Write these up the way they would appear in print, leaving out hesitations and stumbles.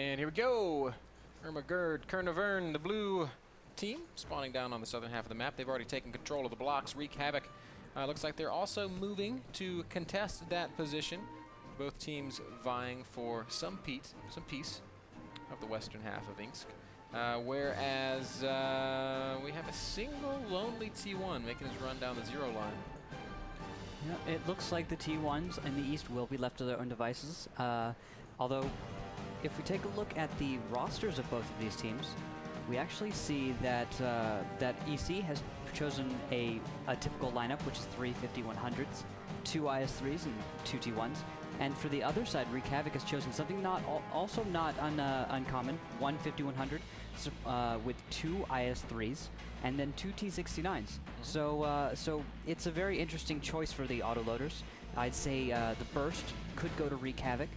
And here we go. Ermagerd, Kernavern, the blue team, spawning down on the southern half of the map. They've already taken control of the blocks. Wreak Havok looks like they're also moving to contest that position. Both teams vying for some piece of the western half of Insk. Whereas we have a single lonely T1 making his run down the 0 line. Yeah, it looks like the T1s in the east will be left to their own devices. Although, if we take a look at the rosters of both of these teams, we actually see that that EC has chosen a typical lineup, which is 3 5100s, 2 IS3s, and 2 T1s. And for the other side, Wreak Havok has chosen something also not uncommon, 1 5100 with 2 IS3s and then 2 T69s. So it's a very interesting choice for the autoloaders. I'd say the burst could go to Wreak Havok,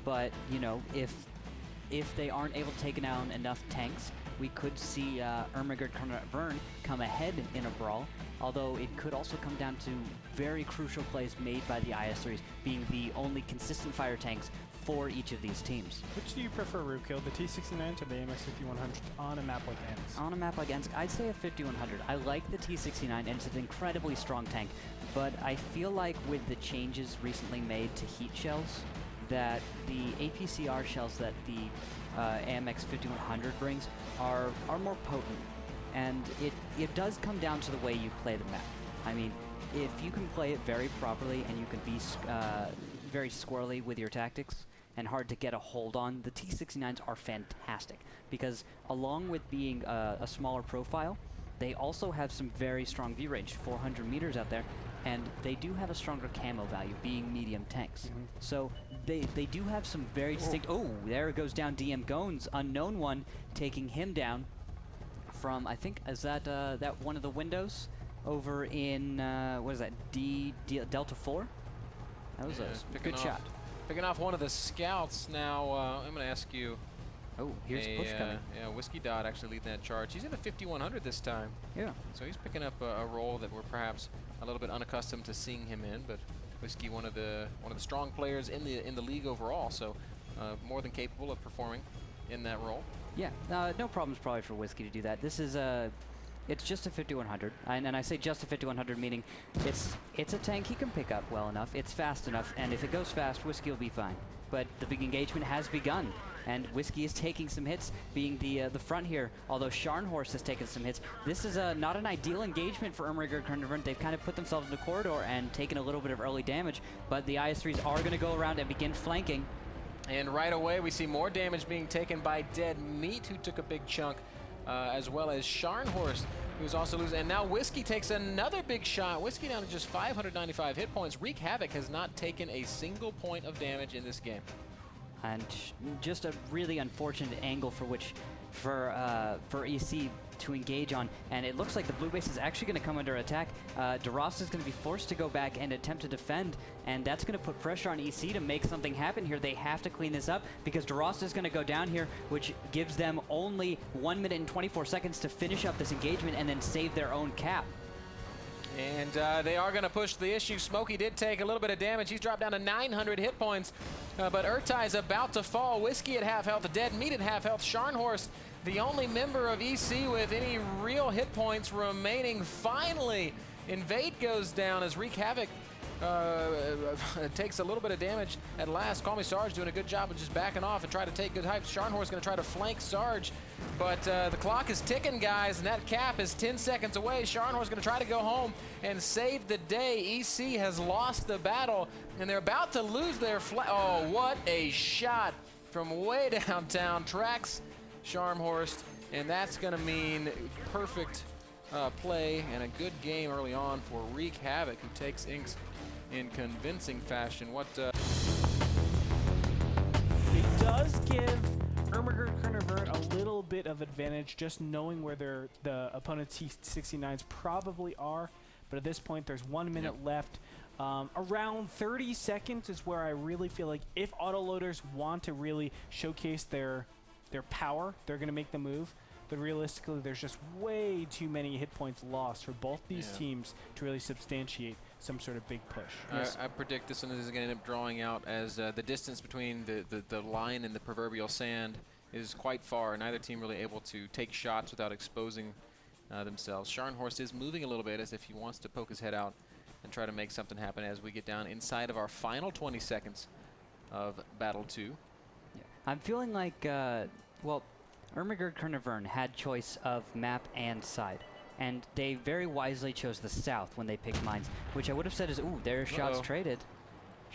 but you know, if they aren't able to take down enough tanks, we could see Ermagerd Kernavern come ahead in a brawl, although it could also come down to very crucial plays made by the IS-3s, being the only consistent fire tanks for each of these teams. Which do you prefer, Rookkill, the T69 or the AMX 5100 on a map like Ensk? On a map like Ensk, I'd say a 5100. I like the T69, and it's an incredibly strong tank, but I feel like with the changes recently made to heat shells, that the APCR shells that the AMX 5100 brings are more potent, and it does come down to the way you play the map. I mean, if you can play it very properly and you can be very squirrely with your tactics and hard to get a hold on, the T69s are fantastic, because along with being a smaller profile, they also have some very strong view range, 400 meters out there, and they do have a stronger camo value, being medium tanks. So they do have some very distinct... Oh, there goes down DM Gones, unknown one, taking him down from, I think, is that that one of the windows over in, what is that, Delta 4? That was a good shot. Picking off one of the scouts now. I'm going to ask you... Oh, here's push coming. Yeah, Whiskey Dot actually leading that charge. He's in a 5100 this time. Yeah. So he's picking up a role that we're perhaps a little bit unaccustomed to seeing him in, but Whiskey, one of the strong players in the league overall, so more than capable of performing in that role. Yeah, no problems probably for Whiskey to do that. This is it's just a 5100, and I say just a 5100 meaning it's a tank he can pick up well enough, it's fast enough, and if it goes fast, Whiskey will be fine. But the big engagement has begun, and Whiskey is taking some hits, being the front here, although Scharnhorst has taken some hits. This is not an ideal engagement for Ermagerd Kernavern. They've kind of put themselves in the corridor and taken a little bit of early damage, but the IS-3s are going to go around and begin flanking. And right away, we see more damage being taken by Dead Meat, who took a big chunk, as well as Scharnhorst, who's also losing. And now Whiskey takes another big shot. Whiskey down to just 595 hit points. Wreak Havok has not taken a single point of damage in this game. And just a really unfortunate angle for EC to engage on, and it looks like the blue base is actually going to come under attack. DeRoss is going to be forced to go back and attempt to defend, and that's going to put pressure on EC to make something happen here. They have to clean this up, because DeRoss is going to go down here, which gives them only 1 minute and 24 seconds to finish up this engagement and then save their own cap. And they are going to push the issue. Smokey did take a little bit of damage. He's dropped down to 900 hit points. But Urtai is about to fall. Whiskey at half health, Dead Meat at half health. Scharnhorst, the only member of EC with any real hit points remaining. Finally, Invade goes down as Wreak Havok takes a little bit of damage at last. Call Me Sarge doing a good job of just backing off and try to take good hype. Scharnhorst going to try to flank Sarge, but the clock is ticking, guys, and that cap is 10 seconds away. Scharnhorst going to try to go home and save the day. EC has lost the battle, and they're about to lose their Oh, what a shot from way downtown. Tracks Scharnhorst, and that's going to mean perfect play and a good game early on for Wreak Havok, who takes Inks in convincing fashion. It does give Ermagerd Kernavern a little bit of advantage just knowing where the opponent's T69s probably are, but at this point there's 1 minute left. Around 30 seconds is where I really feel like if autoloaders want to really showcase their power, they're going to make the move. But realistically, there's just way too many hit points lost for both these teams to really substantiate some sort of big push. I predict this one is going to end up drawing out as the distance between the line and the proverbial sand is quite far. Neither team really able to take shots without exposing themselves. Scharnhorst is moving a little bit as if he wants to poke his head out and try to make something happen as we get down inside of our final 20 seconds of Battle 2. Yeah. I'm feeling like, well, Ermagerd Kernavern had choice of map and side. And they very wisely chose the south when they picked mines, which I would have said is, ooh, their shots traded.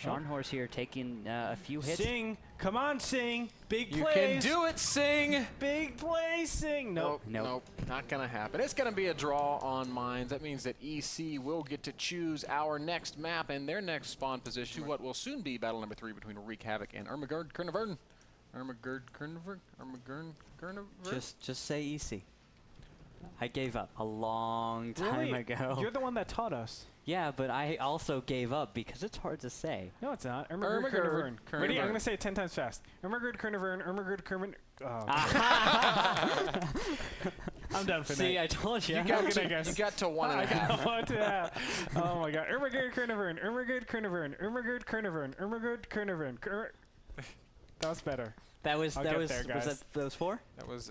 Scharnhorst here taking a few hits. Sing! Come on, Sing! Big plays! You can do it, Sing! Big play, Sing! Nope. Nope. Not gonna happen. It's gonna be a draw on mines. That means that EC will get to choose our next map and their next spawn position to what will soon be battle number 3 between Wreak Havok and Ermagerd Kernavern. Ermagerd Kernavern? Just say EC. I gave up a long time ago. You're the one that taught us. Yeah, but I also gave up because it's hard to say. No, it's not. Ermagerd Kernavern. Ready? I'm going to say it 10 times fast. Ermagerd Kernavern, Ermagerd Kernavern. Oh. I'm done for See, that. I told you. You got to 1.5. Oh my god. Ermagerd Kernavern, Ermagerd Kernavern, Ermagerd Kernavern, Ermagerd Kernavern. That was better. Was that 4? That was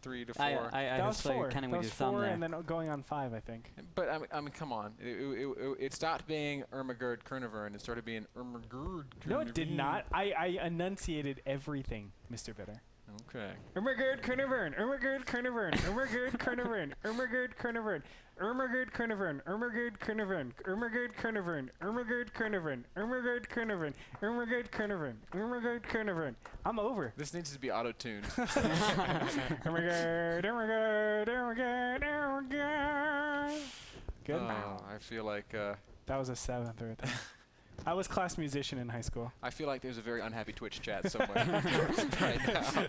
3 to 4. That was 4. Kind of that with was your 4 thumb and then going on 5, I think. But I mean, come on. It stopped being Ermagerd Kernavern and started being Ermagerd Kernavern. No, it did not. I enunciated everything, Mr. Bitter. Okay. Ermagerd Kernavern, Ermagerd Kernavern, Ermagerd Kernavern, Ermagerd Kernavern, Ermagerd Kernavern, Ermagerd Kernavern, Ermagerd Kernavern, Ermagerd Kernavern, Ermagerd Kernavern, Ermagerd Kernavern, Ermagerd Kernavern. I'm over. This needs to be auto-tuned. Ermagerd, Ermagerd, Ermagerd, Ermagerd. Good. I feel like That was a 7th right there. I was class musician in high school. I feel like there's a very unhappy Twitch chat somewhere right now.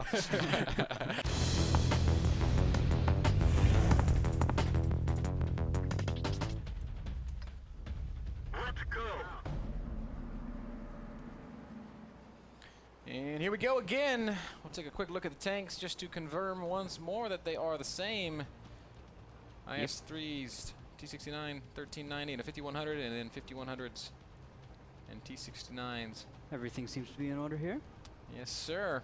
And here we go again. We'll take a quick look at the tanks just to confirm once more that they are the same. IS-3s, T69, 1390, and a 5100, and then 5100s and T69s. Everything seems to be in order here. Yes, sir.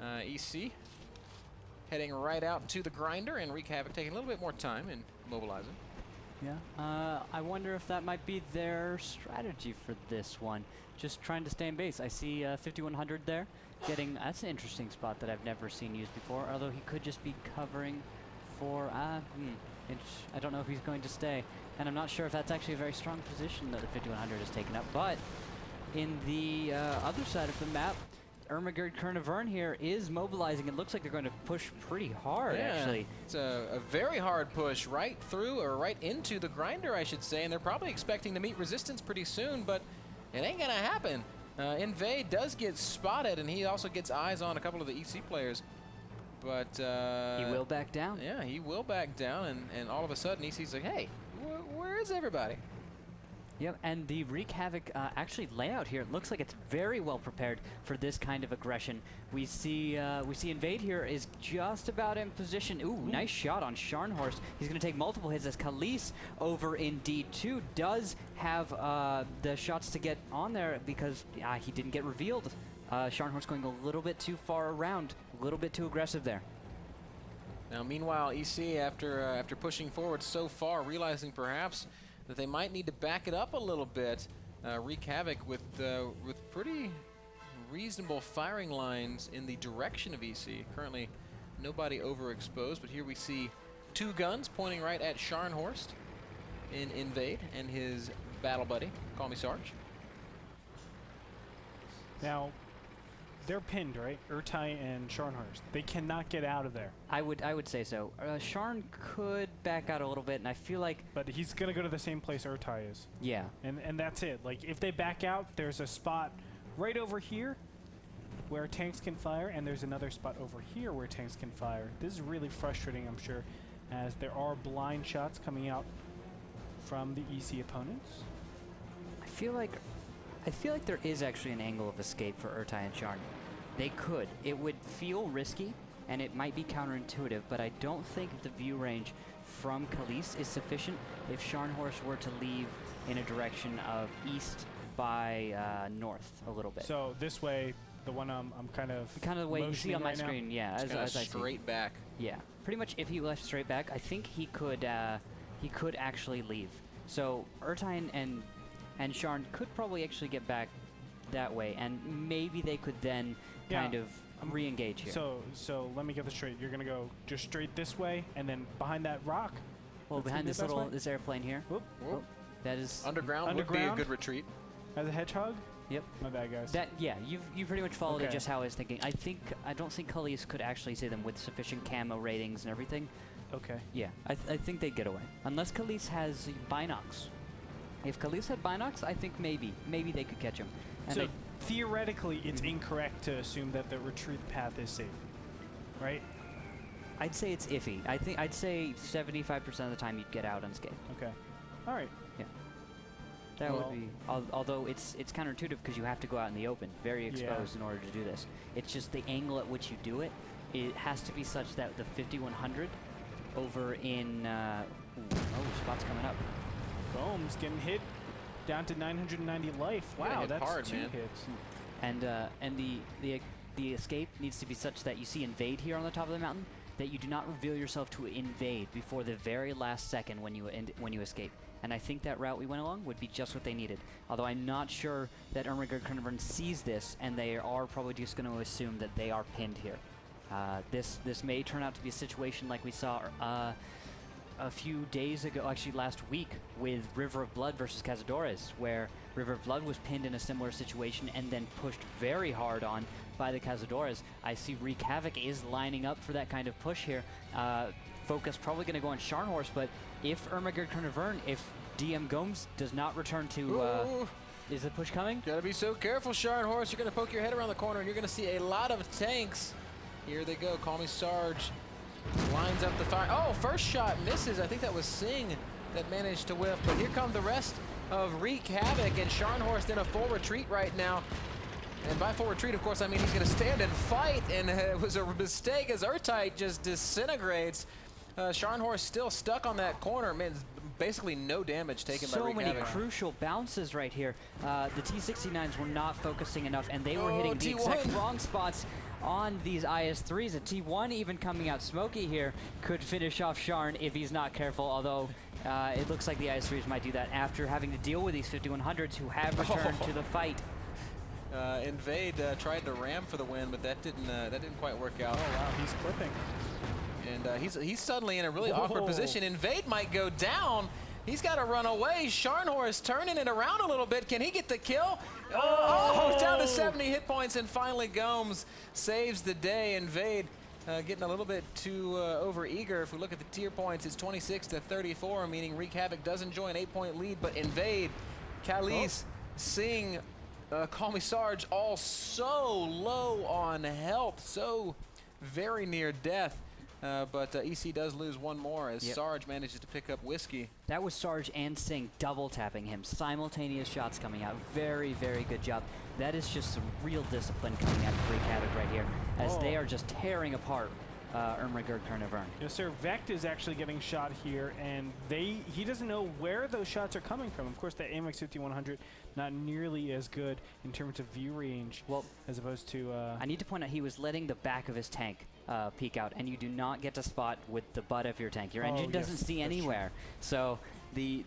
EC heading right out to the grinder, and Wreak Havok taking a little bit more time in mobilizing. Yeah. I wonder if that might be their strategy for this one. Just trying to stay in base. I see 5100 there. That's an interesting spot that I've never seen used before, although he could just be covering for... I don't know if he's going to stay. And I'm not sure if that's actually a very strong position that the 5100 has taken up. But in the other side of the map, Ermagerd Kernavern here is mobilizing. It looks like they're going to push pretty hard, actually. It's a very hard push right through, or right into the grinder, I should say. And they're probably expecting to meet resistance pretty soon, but it ain't going to happen. Invade does get spotted, and he also gets eyes on a couple of the EC players. But he will back down. Yeah, he will back down, and all of a sudden EC's like, hey, where is everybody? Yep, and the Wreak Havok actually layout here, it looks like it's very well prepared for this kind of aggression. We see Invade here is just about in position. Ooh, nice shot on Scharnhorst. He's going to take multiple hits as Khalees over in D2 does have the shots to get on there because he didn't get revealed. Scharnhorst going a little bit too far around, a little bit too aggressive there. Now, meanwhile, EC, after pushing forward so far, realizing perhaps that they might need to back it up a little bit. Wreak Havok with pretty reasonable firing lines in the direction of EC. Currently, nobody overexposed, but here we see 2 guns pointing right at Scharnhorst in Invade and his battle buddy. Call me Sarge. Now, they're pinned, right? Urtai and Scharnhorst. They cannot get out of there. I would say so. Sharn could back out a little bit, and I feel like... But he's going to go to the same place Urtai is. Yeah. And that's it. Like, if they back out, there's a spot right over here where tanks can fire, and there's another spot over here where tanks can fire. This is really frustrating, I'm sure, as there are blind shots coming out from the EC opponents. I feel like there is actually an angle of escape for Urtai and Sharn. They could. It would feel risky, and it might be counterintuitive, but I don't think the view range from Khalees is sufficient if Scharnhorst were to leave in a direction of east by north a little bit. So this way, the one I'm kind of the way you see on my right now? screen, yeah. As I see. Straight back. Yeah, pretty much. If he left straight back, I think he could actually leave. So Ertine and Sharn could probably actually get back that way, and maybe they could then kind of re-engage here. So let me get this straight. You're gonna go just straight this way, and then behind that rock. Well, behind this this airplane here. Whoop. Oh, that is Underground would be a good retreat. As a hedgehog. Yep. My bad, guys. That you pretty much followed it just how I was thinking. I don't think Khalees could actually see them with sufficient camo ratings and everything. Okay. Yeah, I think they'd get away unless Khalees has binocs. If Khalees had binocs, I think maybe they could catch him. And so theoretically, it's incorrect to assume that the retreat path is safe, right? I'd say it's iffy. I'd say 75% of the time you'd get out unscathed. Okay. All right. Yeah. That would be. Although it's counterintuitive because you have to go out in the open, very exposed in order to do this. It's just the angle at which you do it. It has to be such that the 5100 over in. Spot's coming up. Gomes getting hit down to 990 life. Wow, that's hard, 2 man. hits. And the escape needs to be such that you see invade here on the top of the mountain, that you do not reveal yourself to invade before the very last second when you escape. And I think that route we went along would be just what they needed. Although I'm not sure that Ermagerd sees this, and they are probably just going to assume that they are pinned here. This may turn out to be a situation like we saw a few days ago, actually last week, with River of Blood versus Cazadores, where River of Blood was pinned in a similar situation and then pushed very hard on by the Cazadores. I see Wreak Havok is lining up for that kind of push here. Focus probably going to go on Scharnhorst, but if Ermagerd Kernavern, if DM Gomes does not return to... is the push coming? Gotta be so careful, Scharnhorst. You're going to poke your head around the corner, and you're going to see a lot of tanks. Here they go. Call me Sarge. Lines up the fire. Oh, first shot misses. I think that was Singh that managed to whiff. But here come the rest of Wreak Havok, and Scharnhorst in a full retreat right now. And by full retreat, of course, I mean he's going to stand and fight, and it was a mistake as Ertite just disintegrates. Scharnhorst still stuck on that corner. Man, basically no damage taken by Wreak Havok. So many crucial bounces right here. The T-69s were not focusing enough, and they were hitting the exact wrong spots on these IS-3s. A T1 even coming out smoky here could finish off Sharn if he's not careful, although it looks like the IS-3s might do that after having to deal with these 5100s who have returned to the fight. Invade tried to ram for the win, but that didn't quite work out. Oh wow, he's clipping. And he's suddenly in a really awkward position. Invade might go down. He's got to run away. Scharnhorst turning it around a little bit. Can he get the kill? Oh, down to 70 hit points, and finally Gomes saves the day. Invade getting a little bit too over-eager. If we look at the tier points, it's 26 to 34, meaning Wreak Havok does enjoy an 8-point lead, but Invade, Khalees, Singh, Call Me Sarge, all so low on health, so very near death. But EC does lose one more as Sarge manages to pick up Whiskey. That was Sarge and Singh double tapping him. Simultaneous shots coming out. Very, very good job. That is just some real discipline coming out of Wreak Havok right here, as they are just tearing apart Ermagerd Kernavern. Yes, sir. Vect is actually getting shot here, and he doesn't know where those shots are coming from. Of course, the AMX 5100 not nearly as good in terms of view range, as opposed to... I need to point out he was letting the back of his tank peek out, and you do not get to spot with the butt of your tank. Your engine doesn't see anywhere. So the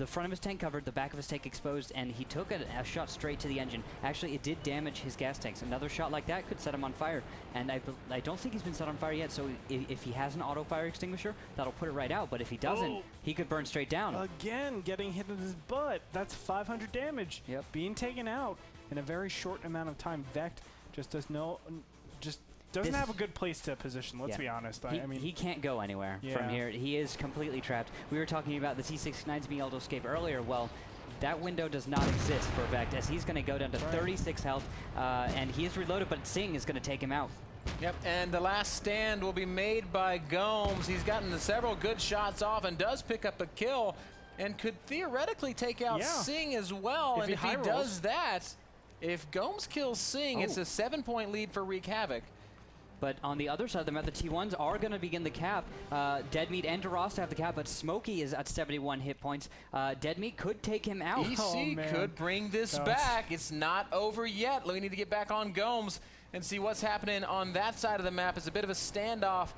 front of his tank covered, the back of his tank exposed, and he took a shot straight to the engine. Actually, it did damage his gas tanks. Another shot like that could set him on fire, and I don't think he's been set on fire yet, so if he has an auto fire extinguisher, that'll put it right out, but if he doesn't, he could burn straight down. Again, getting hit in his butt. That's 500 damage. Yep. Being taken out in a very short amount of time. Vect just doesn't have a good place to position, let's be honest. I mean, he can't go anywhere from here. He is completely trapped. We were talking about the T-69s being able to escape earlier. Well, that window does not exist for Vect, as he's going to go down to 36 health, and he is reloaded, but Singh is going to take him out. Yep, and the last stand will be made by Gomes. He's gotten several good shots off and does pick up a kill, and could theoretically take out Singh as well. And if he does that, if Gomes kills Singh, it's a 7-point lead for Wreak Havok. But on the other side of the map, the T1s are going to begin the cap. Deadmeat and DeRosta have the cap, but Smokey is at 71 hit points. Deadmeat could take him out. EC could bring this back. It's not over yet. We need to get back on Gomes and see what's happening on that side of the map. It's a bit of a standoff.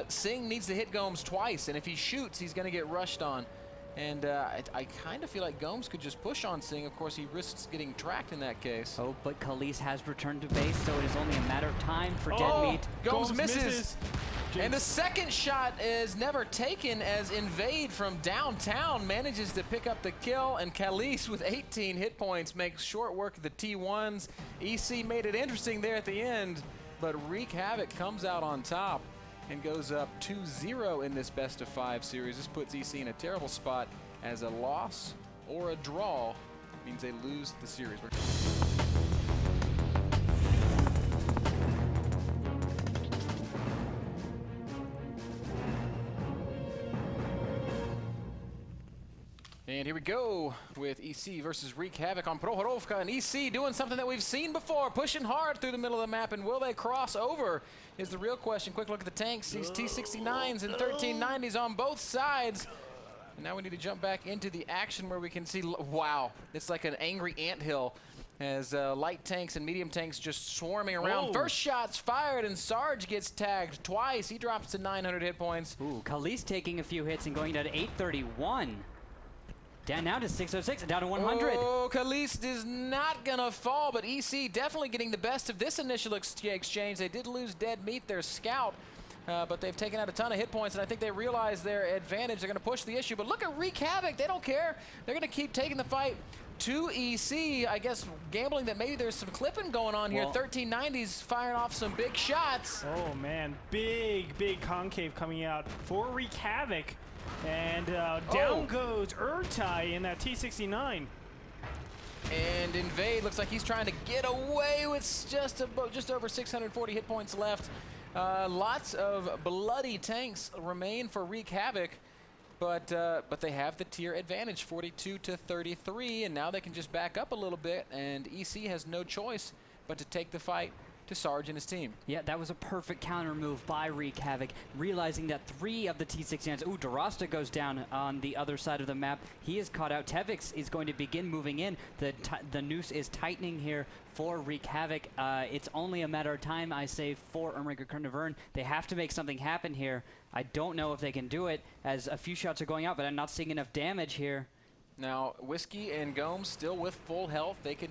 Singh needs to hit Gomes twice, and if he shoots, he's going to get rushed on. And I kind of feel like Gomes could just push on Singh. Of course, he risks getting tracked in that case. Oh, but Khalees has returned to base, so it is only a matter of time for Deadmeat. Gomes misses. And the second shot is never taken as Invade from downtown manages to pick up the kill, and Khalees with 18 hit points makes short work of the T1s. EC made it interesting there at the end, but Wreak Havok comes out on top and goes up 2-0 in this best-of-5 series. This puts EC in a terrible spot, as a loss or a draw means they lose the series. And here we go with EC versus Wreak Havok on Prohorovka, and EC doing something that we've seen before, pushing hard through the middle of the map, and will they cross over is the real question. Quick look at the tanks, these T69s and 1390s on both sides. And now we need to jump back into the action where we can see, wow, it's like an angry anthill as light tanks and medium tanks just swarming around. Oh. First shot's fired, and Sarge gets tagged twice. He drops to 900 hit points. Ooh, Khalees taking a few hits and going down to 831. Down now to 606 and down to 100. Oh, Khalees is not going to fall, but EC definitely getting the best of this initial exchange. They did lose Deadmeat, their scout, but they've taken out a ton of hit points, and I think they realize their advantage. They're going to push the issue, but look at Wreak Havok. They don't care. They're going to keep taking the fight to EC. I guess gambling that maybe there's some clipping going on here. 1390's firing off some big shots. Oh, man. Big concave coming out for Wreak Havok. And down goes Urtai in that T69. And Invade looks like he's trying to get away with just over 640 hit points left. Lots of bloody tanks remain for Wreak Havok, but they have the tier advantage, 42-33, and now they can just back up a little bit, and EC has no choice but to take the fight to Sarge and his team. Yeah, that was a perfect counter move by Wreak Havok, realizing that 3 of the T69s, ooh, DeRosta goes down on the other side of the map. He is caught out. Tevix is going to begin moving in. The noose is tightening here for Wreak Havok. It's only a matter of time, I say, for Ermringer. They have to make something happen here. I don't know if they can do it, as a few shots are going out, but I'm not seeing enough damage here. Now, Whiskey and Gomes still with full health. They could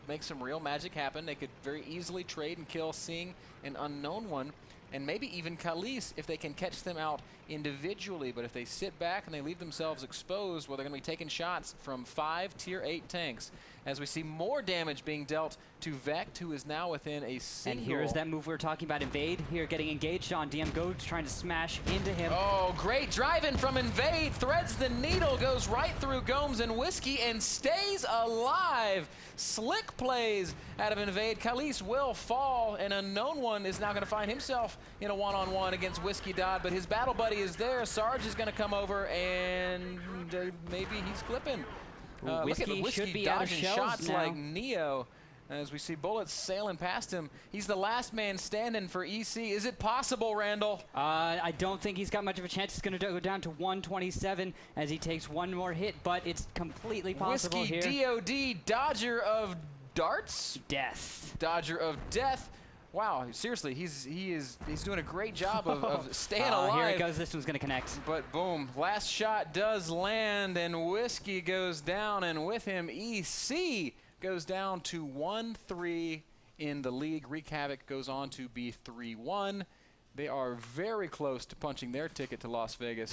make some real magic happen. They could very easily trade and kill Singh, an unknown one, and maybe even Khalees if they can catch them out individually. But if they sit back and they leave themselves exposed, well, they're going to be taking shots from 5 tier 8 tanks. As we see more damage being dealt to Vect, who is now within a single. And here's that move we were talking about. Invade here getting engaged on. DM Goats trying to smash into him. Oh, great drive-in from Invade. Threads the needle, goes right through Gomes and Whiskey, and stays alive. Slick plays out of Invade. Khalees will fall. An unknown one is now going to find himself in a one-on-one against Whiskey Dodd, but his battle buddy is there. Sarge is going to come over, and maybe he's clipping. Look at Whiskey should be dodging out of shots now. like Neo. As we see bullets sailing past him. He's the last man standing for EC. Is it possible, Randall? I don't think he's got much of a chance. It's going to go down to 127 as he takes one more hit, but it's completely possible Whiskey here. DOD, Dodger of Darts? Death. Dodger of Death. Wow, seriously, he's doing a great job of staying alive. Here it goes. This one's going to connect. But boom, last shot does land, and Whiskey goes down, and with him, EC goes down to 1-3 in the league. Wreak Havok goes on to be 3-1. They are very close to punching their ticket to Las Vegas.